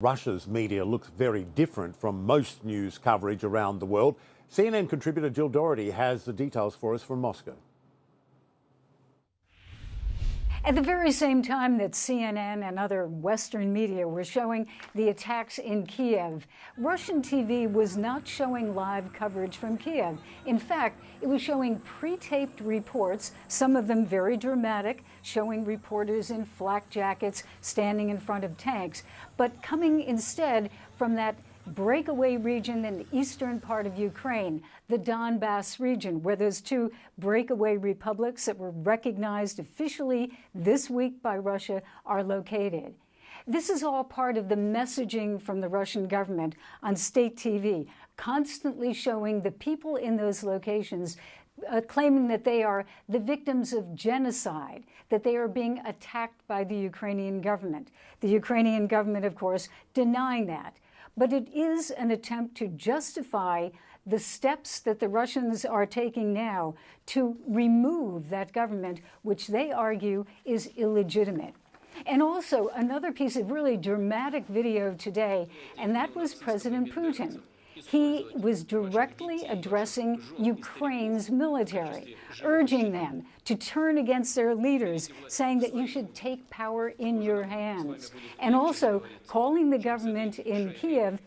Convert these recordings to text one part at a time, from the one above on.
Russia's media looks very different from most news coverage around the world. CNN contributor Jill Doherty has the details for us from Moscow. At the very same time that CNN and other Western media were showing the attacks in Kiev, Russian TV was not showing live coverage from Kiev. In fact, it was showing pre-taped reports, some of them very dramatic, showing reporters in flak jackets standing in front of tanks, but coming instead from that breakaway region in the eastern part of Ukraine, the Donbass region, where those two breakaway republics that were recognized officially this week by Russia are located. This is all part of the messaging from the Russian government on state TV, constantly showing the people in those locations claiming that they are the victims of genocide, that they are being attacked by the Ukrainian government. The Ukrainian government, of course, denying that. But it is an attempt to justify the steps that the Russians are taking now to remove that government, which they argue is illegitimate. And also another piece of really dramatic video today, and that was President Putin. He was directly addressing Ukraine's military, urging them to turn against their leaders, saying that you should take power in your hands, and also calling the government in Kiev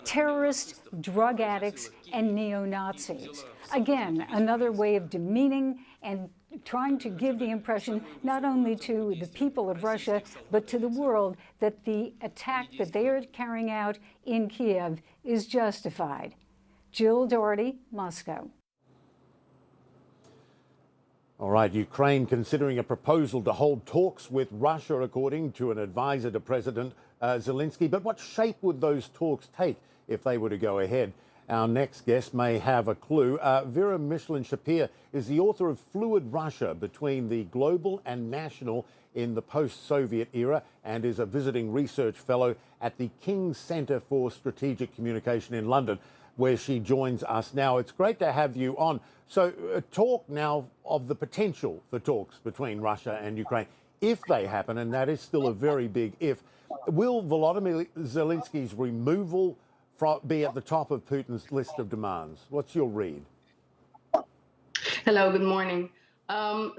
terrorists, drug addicts, and neo-Nazis. Again, another way of demeaning and trying to give the impression not only to the people of Russia, but to the world that the attack that they are carrying out in Kiev is justified. Jill Doherty, Moscow. All right, Ukraine considering a proposal to hold talks with Russia, according to an advisor to President Zelensky. But what shape would those talks take if they were to go ahead? Our next guest may have a clue. Vera Michelin-Shapir is the author of Fluid Russia, Between the Global and National in the Post-Soviet Era, and is a visiting research fellow at the King Centre for Strategic Communication in London, where she joins us now. It's great to have you on. So talk now of the potential for talks between Russia and Ukraine, if they happen, and that is still a very big if. Will Volodymyr Zelensky's removal be at the top of Putin's list of demands? What's your read? Hello, good morning.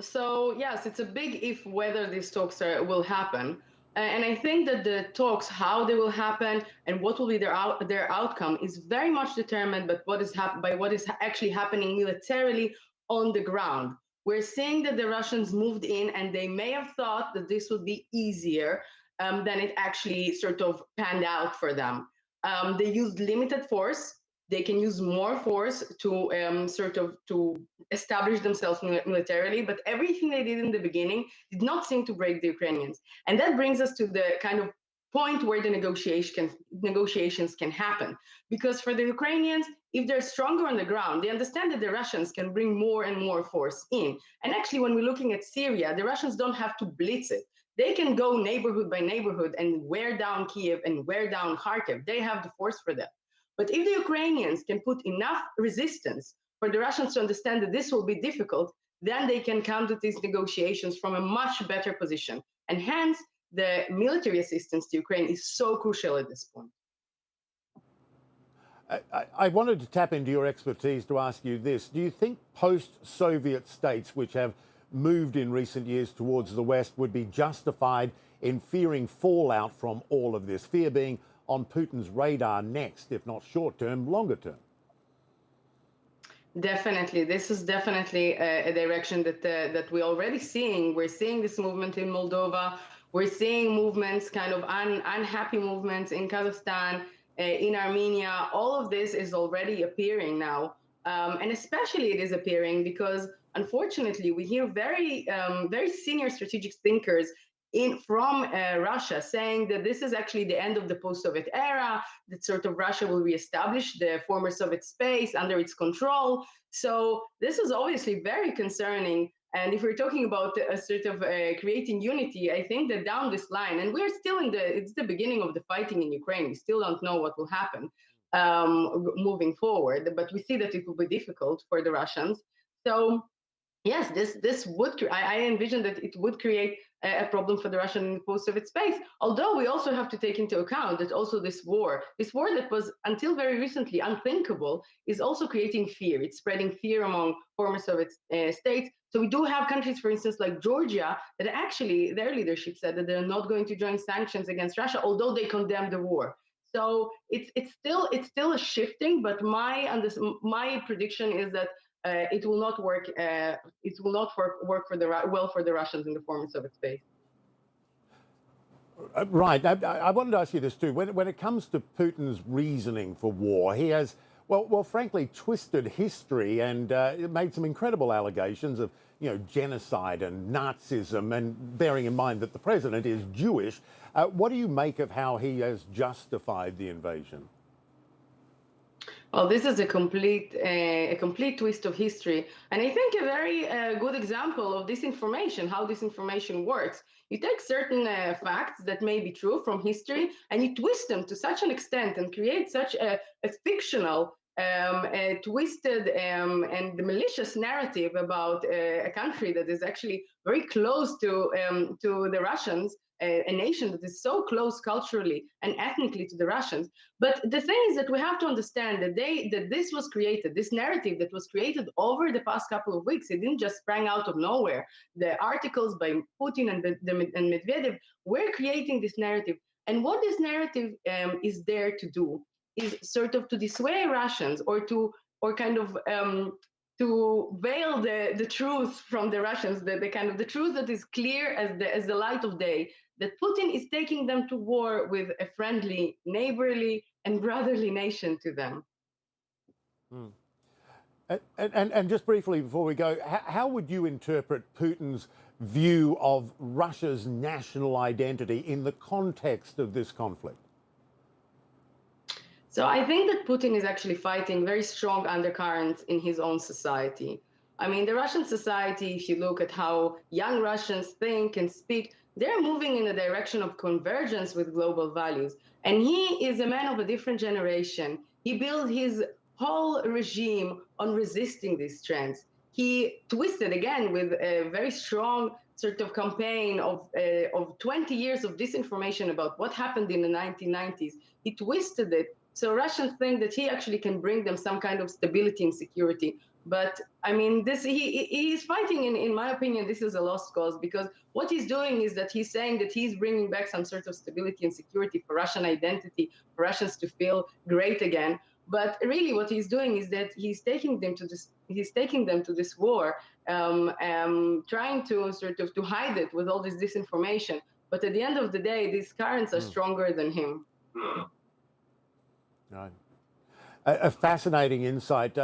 So yes, it's a big if whether these talks will happen. And I think that the talks, how they will happen and what will be their outcome is very much determined by what is actually happening militarily on the ground. We're seeing that the Russians moved in and they may have thought that this would be easier than it actually sort of panned out for them. They used limited force. They can use more force to to establish themselves militarily, but everything they did in the beginning did not seem to break the Ukrainians. And that brings us to the kind of point where the negotiations can happen. Because for the Ukrainians, if they're stronger on the ground, they understand that the Russians can bring more and more force in. And actually, when we're looking at Syria, the Russians don't have to blitz it. They can go neighborhood by neighborhood and wear down Kiev and wear down Kharkiv. They have the force for that. But if the Ukrainians can put enough resistance for the Russians to understand that this will be difficult, then they can come to these negotiations from a much better position. And hence, the military assistance to Ukraine is so crucial at this point. I wanted to tap into your expertise to ask you this. Do you think post-Soviet states, which have moved in recent years towards the West, would be justified in fearing fallout from all of this, fear being on Putin's radar next, if not short term, longer term? Definitely. This is definitely a direction that we're already seeing. We're seeing this movement in Moldova. We're seeing movements, kind of unhappy movements in Kazakhstan, in Armenia. All of this is already appearing now. And especially it is appearing because, unfortunately, we hear very senior strategic thinkers from Russia saying that this is actually the end of the post-Soviet era, that sort of Russia will reestablish the former Soviet space under its control. So this is obviously very concerning. And if we're talking about a sort of creating unity, I think that down this line, and we're still it's the beginning of the fighting in Ukraine. We still don't know what will happen moving forward, but we see that it will be difficult for the Russians. So yes, this would, I envision that it would create a problem for the Russian and post-Soviet space. Although we also have to take into account that also this war that was until very recently unthinkable, is also creating fear. It's spreading fear among former Soviet states. So we do have countries, for instance, like Georgia, that actually their leadership said that they're not going to join sanctions against Russia, although they condemned the war. So it's still shifting, but my prediction is that it will not work. It will not work for the Russians in the former Soviet space. Right. I wanted to ask you this too. When it comes to Putin's reasoning for war, he has, well, frankly, twisted history and made some incredible allegations of, genocide and Nazism, and bearing in mind that the president is Jewish. What do you make of how he has justified the invasion? Well, this is a complete twist of history, and I think a very good example of disinformation, how disinformation works. You take certain facts that may be true from history, and you twist them to such an extent and create such a fictional, a twisted and malicious narrative about a country that is actually very close to the Russians, a nation that is so close culturally and ethnically to the Russians. But the thing is that we have to understand that this was created, this narrative that was created over the past couple of weeks. It didn't just sprang out of nowhere. The articles by Putin and Medvedev were creating this narrative. And what this narrative is there to do is sort of to dissuade Russians, or kind of to veil the truth from the Russians, the kind of the truth that is clear as the light of day, that Putin is taking them to war with a friendly, neighborly, and brotherly nation to them. And just briefly before we go, how would you interpret Putin's view of Russia's national identity in the context of this conflict? So I think that Putin is actually fighting very strong undercurrents in his own society. I mean, the Russian society, if you look at how young Russians think and speak, they're moving in the direction of convergence with global values. And he is a man of a different generation. He built his whole regime on resisting these trends. He twisted again with a very strong sort of campaign of 20 years of disinformation about what happened in the 1990s. He twisted it so Russians think that he actually can bring them some kind of stability and security. But I mean, he is fighting, in my opinion, this is a lost cause, because what he's doing is that he's saying that he's bringing back some sort of stability and security for Russian identity, for Russians to feel great again. But really, what he's doing is that he's taking them to this war, trying to sort of to hide it with all this disinformation. But at the end of the day, these currents are stronger than him. Right. A fascinating insight.